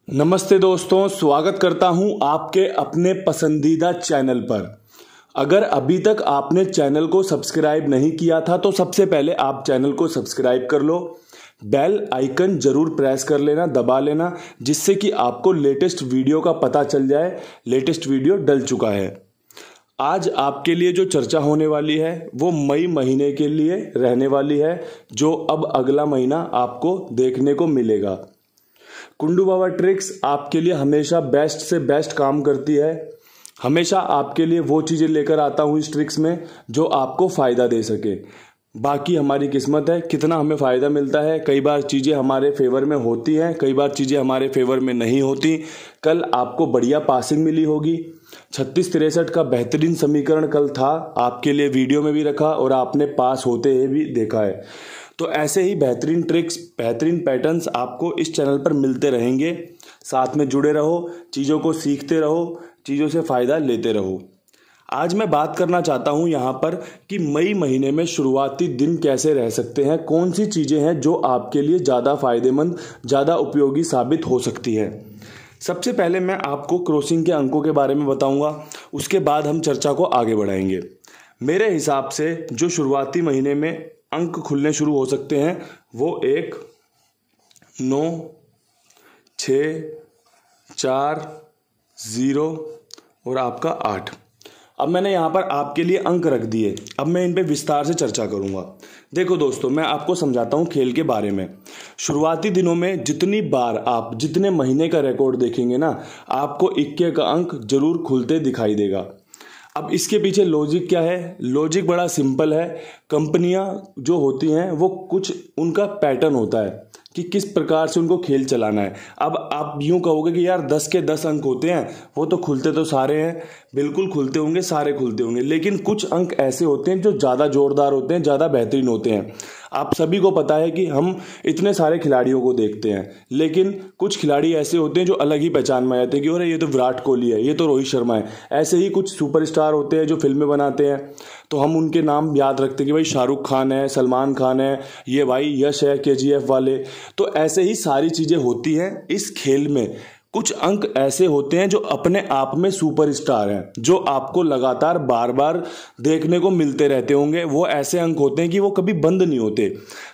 नमस्ते दोस्तों, स्वागत करता हूं आपके अपने पसंदीदा चैनल पर। अगर अभी तक आपने चैनल को सब्सक्राइब नहीं किया था तो सबसे पहले आप चैनल को सब्सक्राइब कर लो। बेल आइकन जरूर प्रेस कर लेना, दबा लेना, जिससे कि आपको लेटेस्ट वीडियो का पता चल जाए। लेटेस्ट वीडियो डल चुका है। आज आपके लिए जो चर्चा होने वाली है वो मई महीने के लिए रहने वाली है, जो अब अगला महीना आपको देखने को मिलेगा। कुंडू बाबा ट्रिक्स आपके लिए हमेशा बेस्ट से बेस्ट काम करती है। हमेशा आपके लिए वो चीज़ें लेकर आता हूँ इस ट्रिक्स में जो आपको फ़ायदा दे सके। बाकी हमारी किस्मत है कितना हमें फ़ायदा मिलता है। कई बार चीज़ें हमारे फेवर में होती हैं, कई बार चीज़ें हमारे फेवर में नहीं होती। कल आपको बढ़िया पासिंग मिली होगी। 36-63 का बेहतरीन समीकरण कल था, आपके लिए वीडियो में भी रखा और आपने पास होते हुए भी देखा है। तो ऐसे ही बेहतरीन ट्रिक्स, बेहतरीन पैटर्न्स आपको इस चैनल पर मिलते रहेंगे। साथ में जुड़े रहो, चीज़ों को सीखते रहो, चीज़ों से फ़ायदा लेते रहो। आज मैं बात करना चाहता हूं यहाँ पर कि मई महीने में शुरुआती दिन कैसे रह सकते हैं, कौन सी चीज़ें हैं जो आपके लिए ज़्यादा फायदेमंद, ज़्यादा उपयोगी साबित हो सकती है। सबसे पहले मैं आपको क्रॉसिंग के अंकों के बारे में बताऊंगा, उसके बाद हम चर्चा को आगे बढ़ाएंगे। मेरे हिसाब से जो शुरुआती महीने में अंक खुलने शुरू हो सकते हैं वो 1, 9, 6, 4, 0 और आपका 8। अब मैंने यहाँ पर आपके लिए अंक रख दिए। अब मैं इन पे विस्तार से चर्चा करूँगा। देखो दोस्तों, मैं आपको समझाता हूँ खेल के बारे में। शुरुआती दिनों में जितनी बार आप जितने महीने का रिकॉर्ड देखेंगे ना, आपको इक्के का अंक जरूर खुलते दिखाई देगा। अब इसके पीछे लॉजिक क्या है? लॉजिक बड़ा सिंपल है। कंपनियां जो होती हैं वो कुछ उनका पैटर्न होता है कि किस प्रकार से उनको खेल चलाना है। अब आप यूं कहोगे कि यार 10 के 10 अंक होते हैं, वो तो खुलते तो सारे हैं। बिल्कुल खुलते होंगे, सारे खुलते होंगे, लेकिन कुछ अंक ऐसे होते हैं जो ज़्यादा जोरदार होते हैं, ज़्यादा बेहतरीन होते हैं। आप सभी को पता है कि हम इतने सारे खिलाड़ियों को देखते हैं, लेकिन कुछ खिलाड़ी ऐसे होते हैं जो अलग ही पहचान में आते हैं कि अरे ये तो विराट कोहली है, ये तो रोहित शर्मा है। ऐसे ही कुछ सुपरस्टार होते हैं जो फिल्में बनाते हैं, तो हम उनके नाम याद रखते हैं कि भाई शाहरुख खान है, सलमान खान है, ये भाई यश है KGF वाले। तो ऐसे ही सारी चीज़ें होती हैं इस खेल में। कुछ अंक ऐसे होते हैं जो अपने आप में सुपरस्टार हैं, जो आपको लगातार बार बार देखने को मिलते रहते होंगे। वो ऐसे अंक होते हैं कि वो कभी बंद नहीं होते।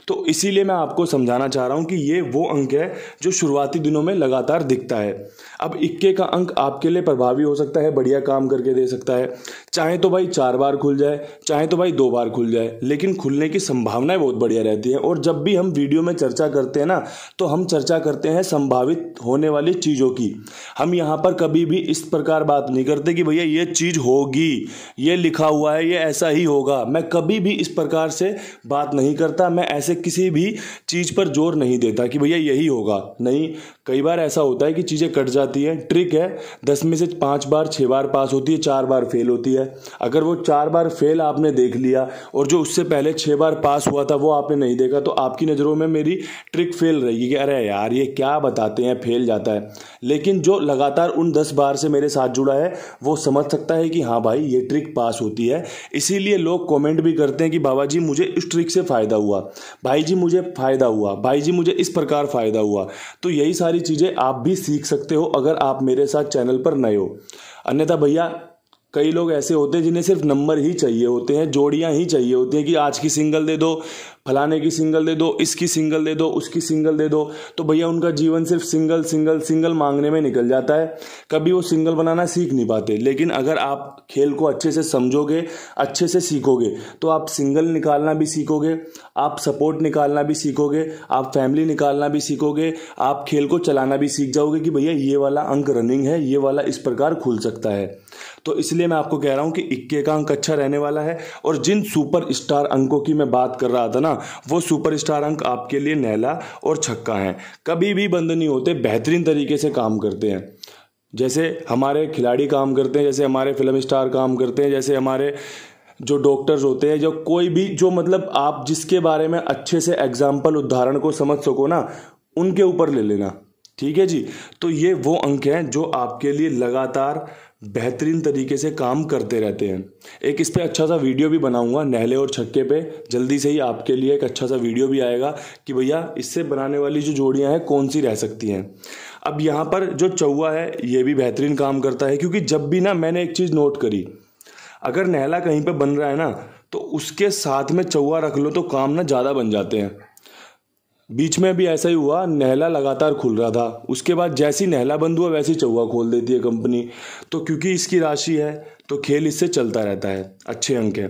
तो इसीलिए मैं आपको समझाना चाह रहा हूं कि ये वो अंक है जो शुरुआती दिनों में लगातार दिखता है। अब इक्के का अंक आपके लिए प्रभावी हो सकता है, बढ़िया काम करके दे सकता है। चाहे तो भाई 4 बार खुल जाए, चाहे तो भाई 2 बार खुल जाए, लेकिन खुलने की संभावनाएं बहुत बढ़िया रहती है। और जब भी हम वीडियो में चर्चा करते हैं ना, तो हम चर्चा करते हैं संभावित होने वाली चीज़ों की। हम यहाँ पर कभी भी इस प्रकार बात नहीं करते कि भैया ये चीज़ होगी, ये लिखा हुआ है, ये ऐसा ही होगा। मैं कभी भी इस प्रकार से बात नहीं करता। मैं ऐसे किसी भी चीज़ पर जोर नहीं देता कि भैया यही होगा। नहीं, कई बार ऐसा होता है कि चीज़ें कट जाती हैं। ट्रिक है, 10 में से 5 बार 6 बार पास होती है, 4 बार फेल होती है। अगर वो 4 बार फेल आपने देख लिया और जो उससे पहले 6 बार पास हुआ था वो आपने नहीं देखा, तो आपकी नज़रों में मेरी ट्रिक फेल रहेगी कि अरे यार ये क्या बताते हैं, फेल जाता है। लेकिन जो लगातार उन 10 बार से मेरे साथ जुड़ा है वो समझ सकता है कि हाँ भाई ये ट्रिक पास होती है। इसीलिए लोग कमेंट भी करते हैं कि बाबा जी मुझे इस ट्रिक से फ़ायदा हुआ, भाई जी मुझे फ़ायदा हुआ, भाई जी मुझे इस प्रकार फ़ायदा हुआ। तो यही सारी चीज़ें आप भी सीख सकते हो अगर आप मेरे साथ चैनल पर नए हो। अन्यथा भैया कई लोग ऐसे होते हैं जिन्हें सिर्फ नंबर ही चाहिए होते हैं, जोड़ियां ही चाहिए होती हैं कि आज की सिंगल दे दो, फलाने की सिंगल दे दो, इसकी सिंगल दे दो, उसकी सिंगल दे दो। तो भैया उनका जीवन सिर्फ सिंगल सिंगल सिंगल मांगने में निकल जाता है। कभी वो सिंगल बनाना सीख नहीं पाते। लेकिन अगर आप खेल को अच्छे से समझोगे, अच्छे से सीखोगे, तो आप सिंगल निकालना भी सीखोगे, आप सपोर्ट निकालना भी सीखोगे, आप फैमिली निकालना भी सीखोगे, आप खेल को चलाना भी सीख जाओगे कि भैया ये वाला अंक रनिंग है, ये वाला इस प्रकार खुल सकता है। तो इसलिए मैं आपको कह रहा हूं कि इक्के का अंक अच्छा रहने वाला है। और जिन सुपर स्टार अंकों की मैं बात कर रहा था ना, वो सुपरस्टार अंक आपके लिए नैला और छक्का हैं। कभी भी बंद नहीं होते, बेहतरीन तरीके से काम करते हैं। जैसे हमारे खिलाड़ी काम करते हैं, जैसे हमारे फिल्म स्टार काम करते हैं, जैसे हमारे जो डॉक्टर्स होते हैं, जो कोई भी जो मतलब आप जिसके बारे में अच्छे से एग्जाम्पल उदाहरण को समझ सको ना, उनके ऊपर ले लेना। ठीक है जी। तो ये वो अंक हैं जो आपके लिए लगातार बेहतरीन तरीके से काम करते रहते हैं। एक इस पे अच्छा सा वीडियो भी बनाऊंगा, नहले और छक्के पे जल्दी से ही आपके लिए एक अच्छा सा वीडियो भी आएगा कि भैया इससे बनाने वाली जो जोड़ियां हैं कौन सी रह सकती हैं। अब यहाँ पर जो चौवा है ये भी बेहतरीन काम करता है, क्योंकि जब भी ना मैंने एक चीज़ नोट करी, अगर नहला कहीं पर बन रहा है ना तो उसके साथ में चौवा रख लो तो काम ना ज़्यादा बन जाते हैं। बीच में भी ऐसा ही हुआ, नहला लगातार खुल रहा था, उसके बाद जैसी नहला बंद हुआ वैसी चौवा खोल देती है कंपनी। तो क्योंकि इसकी राशि है तो खेल इससे चलता रहता है। अच्छे अंक है।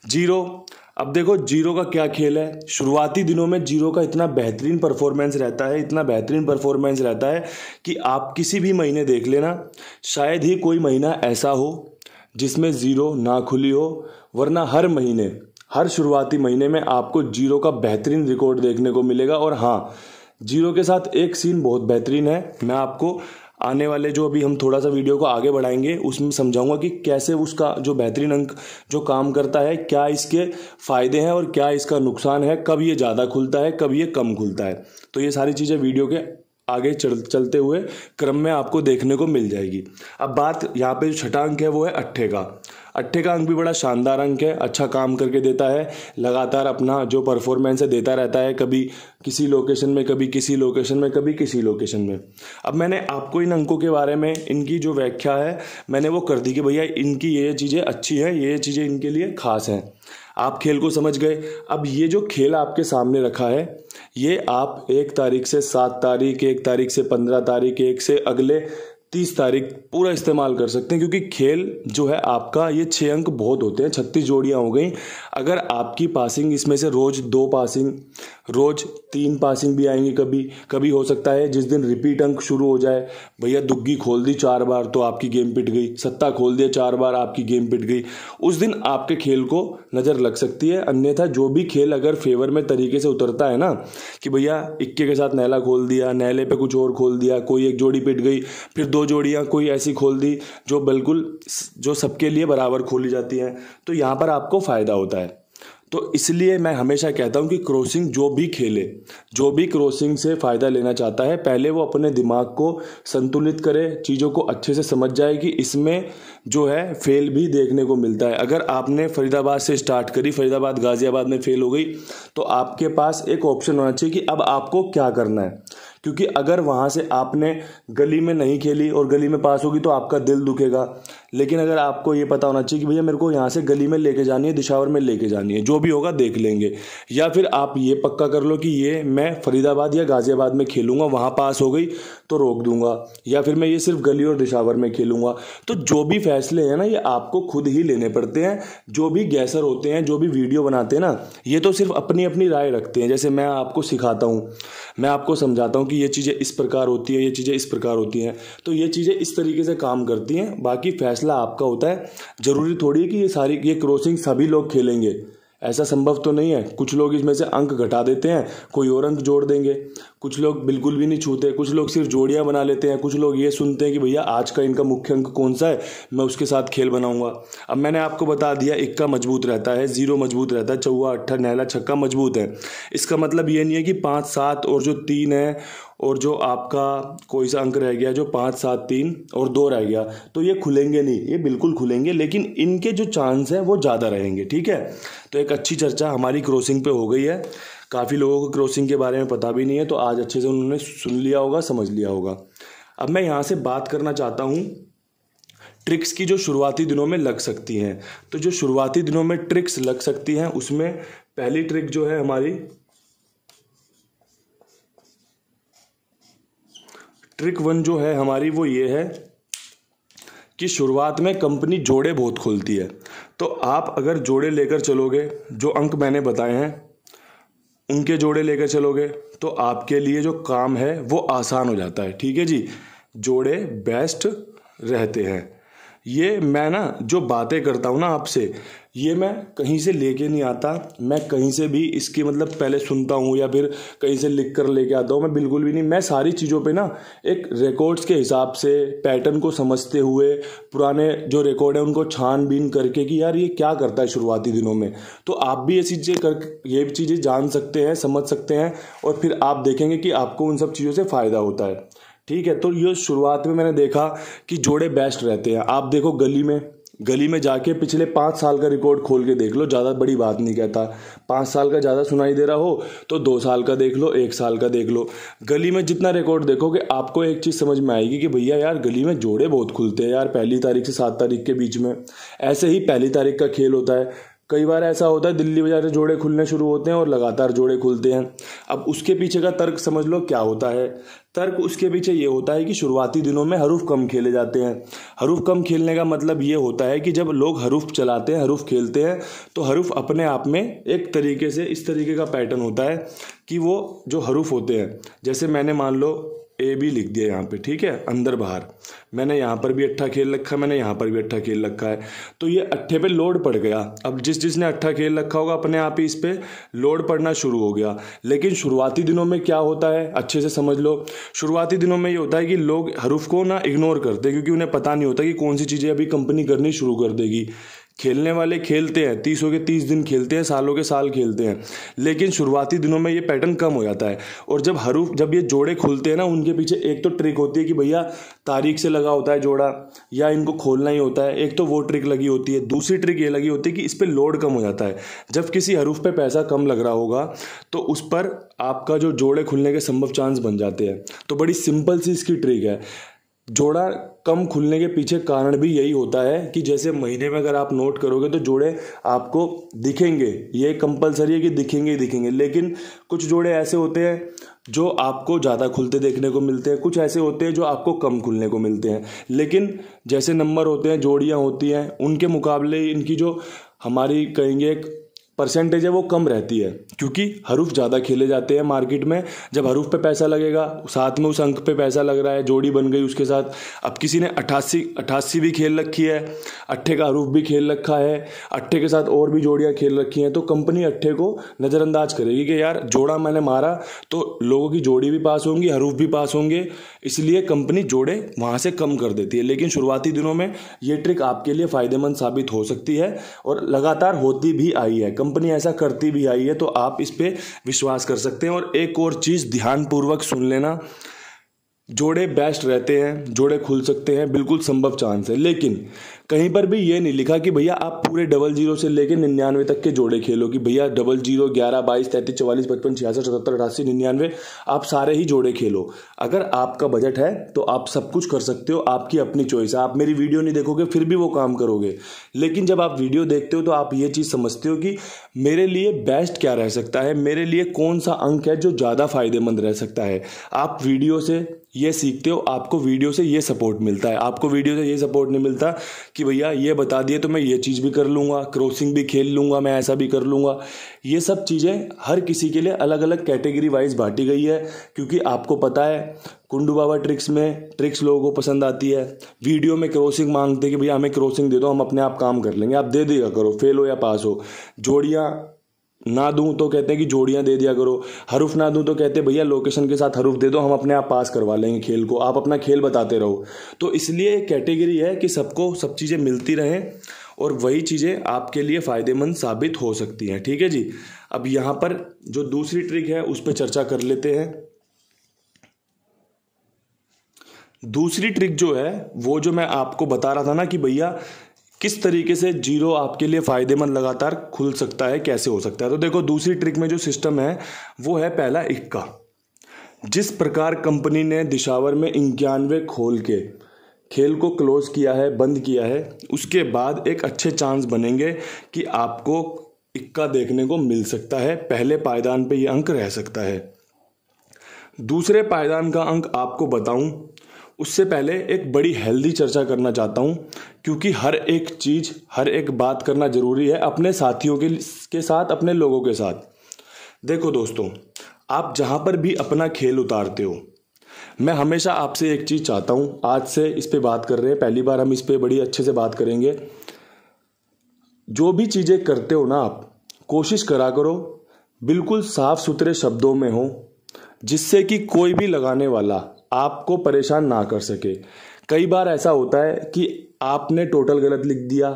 जीरो, अब देखो जीरो का क्या खेल है। शुरुआती दिनों में जीरो का इतना बेहतरीन परफॉर्मेंस रहता है, इतना बेहतरीन परफॉर्मेंस रहता है कि आप किसी भी महीने देख लेना, शायद ही कोई महीना ऐसा हो जिसमें जीरो ना खुली हो, वरना हर महीने, हर शुरुआती महीने में आपको जीरो का बेहतरीन रिकॉर्ड देखने को मिलेगा। और हाँ, जीरो के साथ एक सीन बहुत बेहतरीन है, मैं आपको आने वाले जो अभी हम थोड़ा सा वीडियो को आगे बढ़ाएंगे उसमें समझाऊंगा कि कैसे उसका जो बेहतरीन अंक जो काम करता है, क्या इसके फायदे हैं और क्या इसका नुकसान है, कब ये ज़्यादा खुलता है, कब ये कम खुलता है। तो ये सारी चीज़ें वीडियो के आगे चलते हुए क्रम में आपको देखने को मिल जाएगी। अब बात यहाँ पे जो छठा अंक है वो है अट्ठे का। अट्ठे का अंक भी बड़ा शानदार अंक है, अच्छा काम करके देता है, लगातार अपना जो परफॉर्मेंस है देता रहता है, कभी किसी लोकेशन में, कभी किसी लोकेशन में, कभी किसी लोकेशन में। अब मैंने आपको इन अंकों के बारे में, इनकी जो व्याख्या है मैंने वो कर दी कि भैया इनकी ये चीज़ें अच्छी हैं, ये चीज़ें इनके लिए खास हैं। आप खेल को समझ गए। अब ये जो खेल आपके सामने रखा है ये आप 1 तारीख से 7 तारीख, 1 तारीख से 15 तारीख, 1 से अगले 30 तारीख पूरा इस्तेमाल कर सकते हैं, क्योंकि खेल जो है आपका ये 6 अंक बहुत होते हैं, 36 जोड़ियां हो गई। अगर आपकी पासिंग इसमें से रोज 2 पासिंग, रोज 3 पासिंग भी आएंगी, कभी कभी हो सकता है जिस दिन रिपीट अंक शुरू हो जाए, भैया दुग्गी खोल दी 4 बार तो आपकी गेम पिट गई, सत्ता खोल दिया 4 बार आपकी गेम पिट गई, उस दिन आपके खेल को नज़र लग सकती है। अन्यथा जो भी खेल अगर फेवर में तरीके से उतरता है ना कि भैया इक्के के साथ नहला खोल दिया, नहले पे कुछ और खोल दिया, कोई एक जोड़ी पिट गई, फिर 2 जोड़ियां कोई ऐसी खोल दी जो बिल्कुल जो सबके लिए बराबर खोली जाती हैं, तो यहाँ पर आपको फायदा होता है। तो इसलिए मैं हमेशा कहता हूँ कि क्रॉसिंग जो भी खेले, जो भी क्रॉसिंग से फ़ायदा लेना चाहता है, पहले वो अपने दिमाग को संतुलित करे, चीज़ों को अच्छे से समझ जाए कि इसमें जो है फेल भी देखने को मिलता है। अगर आपने फरीदाबाद से स्टार्ट करी, फरीदाबाद गाज़ियाबाद में फेल हो गई, तो आपके पास एक ऑप्शन होना चाहिए कि अब आपको क्या करना है। क्योंकि अगर वहाँ से आपने गली में नहीं खेली और गली में पास होगी तो आपका दिल दुखेगा, लेकिन अगर आपको ये पता होना चाहिए कि भैया मेरे को यहाँ से गली में लेके जानी है, दिशावर में लेके जानी है, जो भी होगा देख लेंगे। या फिर आप ये पक्का कर लो कि ये मैं फरीदाबाद या गाज़ियाबाद में खेलूंगा, वहाँ पास हो गई तो रोक दूंगा, या फिर मैं ये सिर्फ गली और दिशावर में खेलूंगा। तो जो भी फैसले हैं ना ये आपको खुद ही लेने पड़ते हैं। जो भी गैसर होते हैं, जो भी वीडियो बनाते हैं ना, ये तो सिर्फ अपनी अपनी राय रखते हैं। जैसे मैं आपको सिखाता हूँ, मैं आपको समझाता हूँ कि ये चीज़ें इस प्रकार होती हैं, ये चीज़ें इस प्रकार होती हैं, तो ये चीज़ें इस तरीके से काम करती हैं, बाकी फैसला आपका होता है। ज़रूरी थोड़ी है कि ये क्रॉसिंग सभी लोग खेलेंगे, ऐसा संभव तो नहीं है। कुछ लोग इसमें से अंक घटा देते हैं, कोई और अंक जोड़ देंगे, कुछ लोग बिल्कुल भी नहीं छूते, कुछ लोग सिर्फ जोड़ियां बना लेते हैं, कुछ लोग ये सुनते हैं कि भैया आज का इनका मुख्य अंक कौन सा है, मैं उसके साथ खेल बनाऊंगा। अब मैंने आपको बता दिया, इक्का मजबूत रहता है, 0 मजबूत रहता है, चौवा, अट्ठा, नहला, छक्का मजबूत है। इसका मतलब ये नहीं है कि 5, 7 और जो 3 है और जो आपका कोई सा अंक रह गया, जो 5, 7, 3 और 2 रह गया, तो ये खुलेंगे नहीं, ये बिल्कुल खुलेंगे, लेकिन इनके जो चांस है वो ज़्यादा रहेंगे। ठीक है, तो एक अच्छी चर्चा हमारी क्रॉसिंग पे हो गई है। काफ़ी लोगों को क्रॉसिंग के बारे में पता भी नहीं है, तो आज अच्छे से उन्होंने सुन लिया होगा, समझ लिया होगा। अब मैं यहाँ से बात करना चाहता हूँ ट्रिक्स की जो शुरुआती दिनों में लग सकती हैं। तो जो शुरुआती दिनों में ट्रिक्स लग सकती हैं उसमें पहली ट्रिक जो है हमारी, ट्रिक 1 जो है हमारी वो ये है कि शुरुआत में कंपनी जोड़े बहुत खोलती है। तो आप अगर जोड़े लेकर चलोगे, जो अंक मैंने बताए हैं उनके जोड़े लेकर चलोगे, तो आपके लिए जो काम है वो आसान हो जाता है। ठीक है जी, जोड़े बेस्ट रहते हैं। ये मैं ना जो बातें करता हूँ ना आपसे, ये मैं कहीं से लेके नहीं आता, मैं कहीं से भी इसकी मतलब पहले सुनता हूँ या फिर कहीं से लिख कर लेके आता हूँ, मैं बिल्कुल भी नहीं। मैं सारी चीज़ों पे ना एक रिकॉर्ड्स के हिसाब से, पैटर्न को समझते हुए, पुराने जो रिकॉर्ड है उनको छानबीन करके कि यार ये क्या करता है शुरुआती दिनों में, तो आप भी ये चीज़ें जान सकते हैं, समझ सकते हैं, और फिर आप देखेंगे कि आपको उन सब चीज़ों से फ़ायदा होता है। ठीक है। तो ये शुरुआत में मैंने देखा कि जोड़े बेस्ट रहते हैं। आप देखो गली में जाके पिछले 5 साल का रिकॉर्ड खोल के देख लो, ज़्यादा बड़ी बात नहीं कहता। 5 साल का ज़्यादा सुनाई दे रहा हो तो 2 साल का देख लो, 1 साल का देख लो। गली में जितना रिकॉर्ड देखोगे आपको एक चीज़ समझ में आएगी कि भैया यार गली में जोड़े बहुत खुलते हैं यार, 1 तारीख से 7 तारीख के बीच में। ऐसे ही 1 तारीख का खेल होता है। कई बार ऐसा होता है दिल्ली बाजार से जोड़े खुलने शुरू होते हैं और लगातार जोड़े खुलते हैं। अब उसके पीछे का तर्क समझ लो क्या होता है। तर्क उसके पीछे ये होता है कि शुरुआती दिनों में हरूफ कम खेले जाते हैं। हरूफ कम खेलने का मतलब ये होता है कि जब लोग हरूफ चलाते हैं, हरूफ खेलते हैं, तो हरूफ अपने आप में एक तरीके से इस तरीके का पैटर्न होता है कि वो जो हरूफ होते हैं, जैसे मैंने मान लो ए बी लिख दिया यहाँ पे, ठीक है, अंदर बाहर। मैंने यहाँ पर भी अट्ठा खेल रखा है, मैंने यहाँ पर भी अट्ठा खेल रखा है। तो ये अट्ठे पे लोड पड़ गया। अब जिसने अट्ठा खेल रखा होगा अपने आप ही इस पे लोड पड़ना शुरू हो गया। लेकिन शुरुआती दिनों में क्या होता है, अच्छे से समझ लो। शुरुआती दिनों में ये होता है कि लोग हरूफ को ना इग्नोर करते हैं, क्योंकि उन्हें पता नहीं होता कि कौन सी चीज़ें अभी कंपनी करनी शुरू कर देगी। खेलने वाले खेलते हैं, 30 के 30 दिन खेलते हैं, सालों के साल खेलते हैं। लेकिन शुरुआती दिनों में ये पैटर्न कम हो जाता है। और जब ये जोड़े खुलते हैं ना, उनके पीछे एक तो ट्रिक होती है कि भैया तारीख से लगा होता है जोड़ा, या इनको खोलना ही होता है। एक तो वो ट्रिक लगी होती है। दूसरी ट्रिक ये लगी होती है कि इस पर लोड कम हो जाता है। जब किसी हरूफ पे पैसा कम लग रहा होगा तो उस पर आपका जो जोड़े खुलने के संभव चांस बन जाते हैं। तो बड़ी सिंपल सी इसकी ट्रिक है। जोड़ा कम खुलने के पीछे कारण भी यही होता है कि जैसे महीने में अगर आप नोट करोगे तो जोड़े आपको दिखेंगे, ये कंपलसरी है कि दिखेंगे ही दिखेंगे। लेकिन कुछ जोड़े ऐसे होते हैं जो आपको ज़्यादा खुलते देखने को मिलते हैं, कुछ ऐसे होते हैं जो आपको कम खुलने को मिलते हैं। लेकिन जैसे नंबर होते हैं, जोड़ियाँ होती हैं, उनके मुकाबले इनकी जो हमारी कहेंगे परसेंटेज है वो कम रहती है, क्योंकि हरूफ ज़्यादा खेले जाते हैं मार्केट में। जब हरूफ पे पैसा लगेगा, साथ में उस अंक पे पैसा लग रहा है, जोड़ी बन गई उसके साथ। अब किसी ने 88 भी खेल रखी है, अट्ठे का हरूफ भी खेल रखा है, अट्ठे के साथ और भी जोड़ियाँ खेल रखी हैं, तो कंपनी अट्ठे को नज़रअंदाज करेगी कि यार जोड़ा मैंने मारा तो लोगों की जोड़ी भी पास होंगी, हरूफ भी पास होंगे, इसलिए कंपनी जोड़े वहाँ से कम कर देती है। लेकिन शुरुआती दिनों में ये ट्रिक आपके लिए फ़ायदेमंद साबित हो सकती है और लगातार होती भी आई है, कंपनी ऐसा करती भी आई है। तो आप इस पे विश्वास कर सकते हैं। और एक और चीज़ ध्यानपूर्वक सुन लेना, जोड़े बेस्ट रहते हैं, जोड़े खुल सकते हैं, बिल्कुल संभव चांस है। लेकिन कहीं पर भी ये नहीं लिखा कि भैया आप पूरे 00 से लेकर 99 तक के जोड़े खेलो, कि भैया 00, 11, 22, 33, 44, 55, 66, 77, 88, 99 आप सारे ही जोड़े खेलो। अगर आपका बजट है तो आप सब कुछ कर सकते हो, आपकी अपनी चॉइस है। आप मेरी वीडियो नहीं देखोगे फिर भी वो काम करोगे। लेकिन जब आप वीडियो देखते हो तो आप ये चीज़ समझते हो कि मेरे लिए बेस्ट क्या रह सकता है, मेरे लिए कौन सा अंक है जो ज़्यादा फायदेमंद रह सकता है। आप वीडियो से ये सीखते हो, आपको वीडियो से ये सपोर्ट मिलता है। आपको वीडियो से ये सपोर्ट नहीं मिलता कि भैया ये बता दिए तो मैं ये चीज़ भी कर लूँगा, क्रॉसिंग भी खेल लूँगा, मैं ऐसा भी कर लूँगा। ये सब चीज़ें हर किसी के लिए अलग अलग कैटेगरी वाइज बांटी गई है, क्योंकि आपको पता है कुंडू बाबा ट्रिक्स में ट्रिक्स लोगों को पसंद आती है। वीडियो में क्रॉसिंग मांगते हैं कि भैया हमें क्रॉसिंग दे दो, हम अपने आप काम कर लेंगे। आप दे दिया करो, फेल हो या पास हो। जोड़ियाँ ना दूं तो कहते हैं कि जोड़ियां दे दिया करो, हरूफ ना दूं तो कहते हैं भैया लोकेशन के साथ हरूफ दे दो, हम अपने आप पास करवा लेंगे खेल को, आप अपना खेल बताते रहो। तो इसलिए कैटेगरी है कि सबको सब चीज़ें मिलती रहें और वही चीज़ें आपके लिए फ़ायदेमंद साबित हो सकती हैं। ठीक है जी। अब यहाँ पर जो दूसरी ट्रिक है उस पर चर्चा कर लेते हैं। दूसरी ट्रिक जो है वो जो मैं आपको बता रहा था ना कि भैया किस तरीके से जीरो आपके लिए फ़ायदेमंद लगातार खुल सकता है, कैसे हो सकता है। तो देखो दूसरी ट्रिक में जो सिस्टम है वो है पहला इक्का। जिस प्रकार कंपनी ने दिशावर में 91 खोल के खेल को क्लोज किया है, बंद किया है, उसके बाद एक अच्छे चांस बनेंगे कि आपको इक्का देखने को मिल सकता है। पहले पायदान पे ये अंक रह सकता है। दूसरे पायदान का अंक आपको बताऊं उससे पहले एक बड़ी हेल्दी चर्चा करना चाहता हूं, क्योंकि हर एक चीज़, हर एक बात करना ज़रूरी है अपने साथियों के साथ, अपने लोगों के साथ। देखो दोस्तों, आप जहां पर भी अपना खेल उतारते हो, मैं हमेशा आपसे एक चीज़ चाहता हूं। आज से इस पे बात कर रहे हैं, पहली बार हम इस पे बड़ी अच्छे से बात करेंगे। जो भी चीज़ें करते हो ना, आप कोशिश करा करो बिल्कुल साफ सुथरे शब्दों में हो, जिससे कि कोई भी लगाने वाला आपको परेशान ना कर सके। कई बार ऐसा होता है कि आपने टोटल गलत लिख दिया,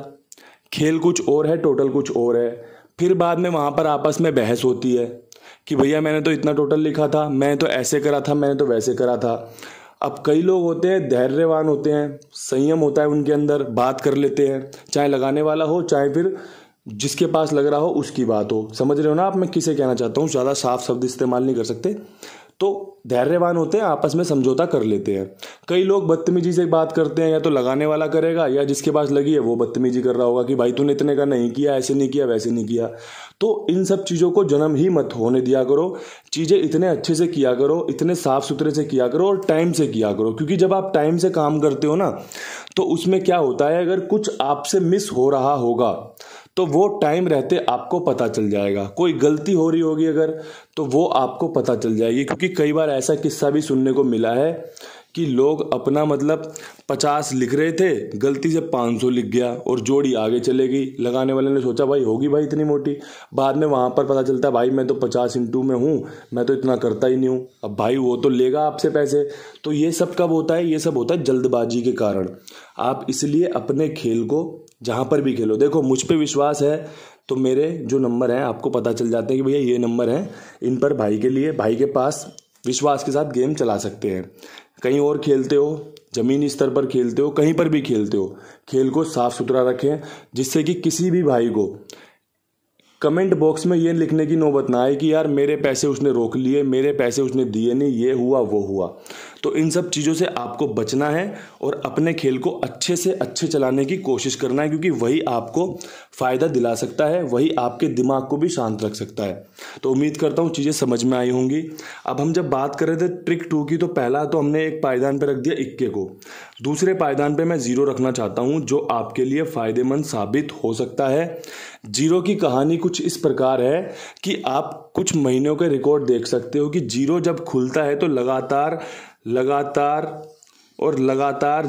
खेल कुछ और है, टोटल कुछ और है, फिर बाद में वहाँ पर आपस में बहस होती है कि भैया मैंने तो इतना टोटल लिखा था, मैंने तो ऐसे करा था, मैंने तो वैसे करा था। अब कई लोग होते हैं धैर्यवान होते हैं, संयम होता है उनके अंदर, बात कर लेते हैं, चाहे लगाने वाला हो चाहे फिर जिसके पास लग रहा हो उसकी बात हो। समझ रहे हो ना आप मैं किसे कहना चाहता हूँ, ज़्यादा साफ शब्द इस्तेमाल नहीं कर सकते। तो धैर्यवान होते हैं, आपस में समझौता कर लेते हैं। कई लोग बदतमीजी से बात करते हैं, या तो लगाने वाला करेगा या जिसके पास लगी है वो बदतमीजी कर रहा होगा कि भाई तूने इतने का नहीं किया, ऐसे नहीं किया, वैसे नहीं किया। तो इन सब चीज़ों को जन्म ही मत होने दिया करो। चीज़ें इतने अच्छे से किया करो, इतने साफ सुथरे से किया करो और टाइम से किया करो, क्योंकि जब आप टाइम से काम करते हो ना तो उसमें क्या होता है, अगर कुछ आपसे मिस हो रहा होगा तो वो टाइम रहते आपको पता चल जाएगा। कोई गलती हो रही होगी अगर, तो वो आपको पता चल जाएगी। क्योंकि कई बार ऐसा किस्सा भी सुनने को मिला है कि लोग अपना मतलब 50 लिख रहे थे, गलती से 500 लिख गया और जोड़ी आगे चले गई। लगाने वाले ने सोचा भाई होगी भाई इतनी मोटी, बाद में वहां पर पता चलता है भाई मैं तो 50x में हूँ, मैं तो इतना करता ही नहीं हूँ। अब भाई वो तो लेगा आपसे पैसे। तो ये सब कब होता है, ये सब होता है जल्दबाजी के कारण। आप इसलिए अपने खेल को जहां पर भी खेलो, देखो मुझ पे विश्वास है तो मेरे जो नंबर हैं आपको पता चल जाते हैं कि भैया ये नंबर हैं, इन पर भाई के लिए, भाई के पास विश्वास के साथ गेम चला सकते हैं। कहीं और खेलते हो, जमीनी स्तर पर खेलते हो, कहीं पर भी खेलते हो, खेल को साफ सुथरा रखें, जिससे कि किसी भी भाई को कमेंट बॉक्स में ये लिखने की नौबत ना आए कि यार मेरे पैसे उसने रोक लिए, मेरे पैसे उसने दिए नहीं, ये हुआ वो हुआ। तो इन सब चीज़ों से आपको बचना है और अपने खेल को अच्छे से अच्छे चलाने की कोशिश करना है, क्योंकि वही आपको फ़ायदा दिला सकता है, वही आपके दिमाग को भी शांत रख सकता है। तो उम्मीद करता हूँ चीज़ें समझ में आई होंगी। अब हम जब बात कर रहे थे ट्रिक 2 की, तो पहला तो हमने एक पायदान पे रख दिया इक्के को, दूसरे पायदान पे मैं 0 रखना चाहता हूँ, जो आपके लिए फ़ायदेमंद साबित हो सकता है। 0 की कहानी कुछ इस प्रकार है कि आप कुछ महीनों के रिकॉर्ड देख सकते हो कि 0 जब खुलता है तो लगातार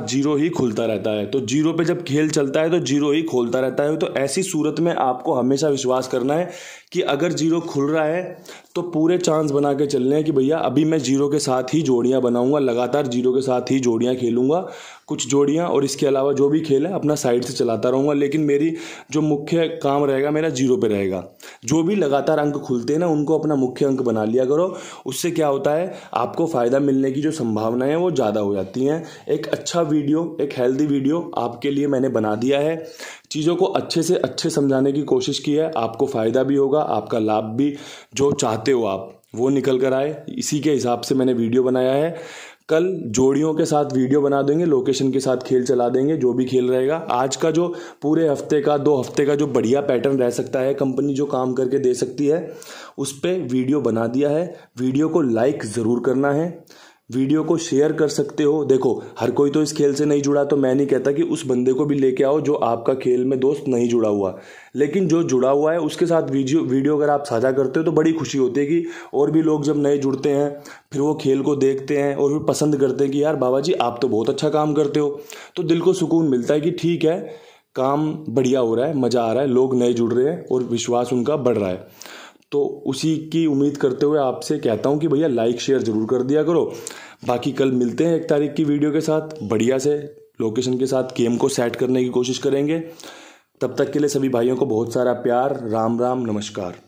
0 ही खुलता रहता है। तो 0 पे जब खेल चलता है तो 0 ही खोलता रहता है। तो ऐसी सूरत में आपको हमेशा विश्वास करना है कि अगर 0 खुल रहा है तो पूरे चांस बना के चलने हैं कि भैया अभी मैं 0 के साथ ही जोड़ियां बनाऊंगा, लगातार 0 के साथ ही जोड़ियां खेलूंगा, कुछ जोड़ियां, और इसके अलावा जो भी खेल है अपना साइड से चलाता रहूंगा। लेकिन मेरी जो मुख्य काम रहेगा मेरा 0 पे रहेगा। जो भी लगातार अंक खुलते हैं ना उनको अपना मुख्य अंक बना लिया करो। उससे क्या होता है, आपको फायदा मिलने की जो संभावनाएं हैं वो ज़्यादा हो जाती हैं। एक अच्छा वीडियो, एक हेल्दी वीडियो आपके लिए मैंने बना दिया है। चीज़ों को अच्छे से अच्छे समझाने की कोशिश की है, आपको फ़ायदा भी होगा, आपका लाभ भी, जो चाहते हो आप वो निकल कर आए, इसी के हिसाब से मैंने वीडियो बनाया है। कल जोड़ियों के साथ वीडियो बना देंगे, लोकेशन के साथ खेल चला देंगे, जो भी खेल रहेगा। आज का जो पूरे हफ्ते का, 2 हफ्ते का जो बढ़िया पैटर्न रह सकता है, कंपनी जो काम करके दे सकती है, उस पर वीडियो बना दिया है। वीडियो को लाइक ज़रूर करना है, वीडियो को शेयर कर सकते हो। देखो हर कोई तो इस खेल से नहीं जुड़ा, तो मैं नहीं कहता कि उस बंदे को भी लेके आओ जो आपका खेल में दोस्त नहीं जुड़ा हुआ, लेकिन जो जुड़ा हुआ है उसके साथ वीडियो अगर आप साझा करते हो तो बड़ी खुशी होती है कि और भी लोग जब नए जुड़ते हैं फिर वो खेल को देखते हैं और फिर पसंद करते हैं कि यार बाबा जी आप तो बहुत अच्छा काम करते हो। तो दिल को सुकून मिलता है कि ठीक है, काम बढ़िया हो रहा है, मज़ा आ रहा है, लोग नए जुड़ रहे हैं और विश्वास उनका बढ़ रहा है। तो उसी की उम्मीद करते हुए आपसे कहता हूं कि भैया लाइक शेयर जरूर कर दिया करो। बाकी कल मिलते हैं 1 तारीख की वीडियो के साथ, बढ़िया से लोकेशन के साथ गेम को सेट करने की कोशिश करेंगे। तब तक के लिए सभी भाइयों को बहुत सारा प्यार। राम राम, नमस्कार।